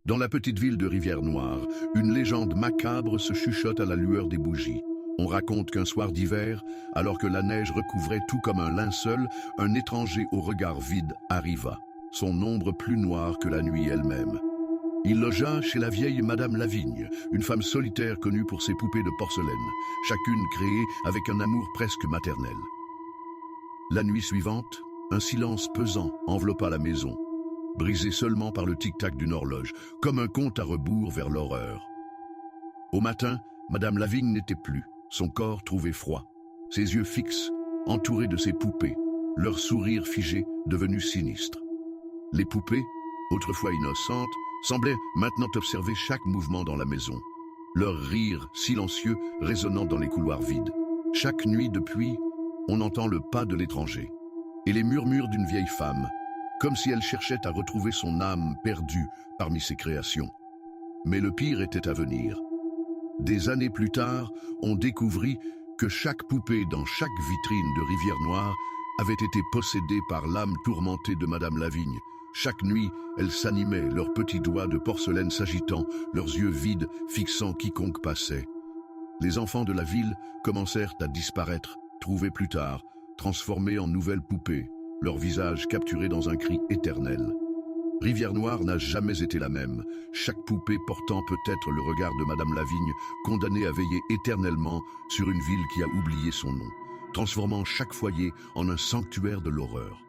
Dans la petite ville de Rivière-Noire, une légende macabre se chuchote à la lueur des bougies. On raconte qu'un soir d'hiver, alors que la neige recouvrait tout comme un linceul, un étranger au regard vide arriva, son ombre plus noire que la nuit elle-même. Il logea chez la vieille Madame Lavigne, une femme solitaire connue pour ses poupées de porcelaine, chacune créée avec un amour presque maternel. La nuit suivante, un silence pesant enveloppa la maison, brisé seulement par le tic-tac d'une horloge, comme un compte à rebours vers l'horreur. Au matin, Madame Lavigne n'était plus, son corps trouvé froid, ses yeux fixes, entourés de ses poupées, leur sourire figé devenu sinistre. Les poupées, autrefois innocentes, semblaient maintenant observer chaque mouvement dans la maison, leur rire silencieux résonnant dans les couloirs vides. Chaque nuit depuis, on entend le pas de l'étranger et les murmures d'une vieille femme, comme si elle cherchait à retrouver son âme perdue parmi ses créations. Mais le pire était à venir. Des années plus tard, on découvrit que chaque poupée dans chaque vitrine de Rivière-Noire avait été possédée par l'âme tourmentée de Madame Lavigne. Chaque nuit, elles s'animaient, leurs petits doigts de porcelaine s'agitant, leurs yeux vides fixant quiconque passait. Les enfants de la ville commencèrent à disparaître, trouvés plus tard, transformés en nouvelles poupées, leurs visages capturés dans un cri éternel. Rivière-Noire n'a jamais été la même, chaque poupée portant peut-être le regard de Madame Lavigne, condamnée à veiller éternellement sur une ville qui a oublié son nom, transformant chaque foyer en un sanctuaire de l'horreur.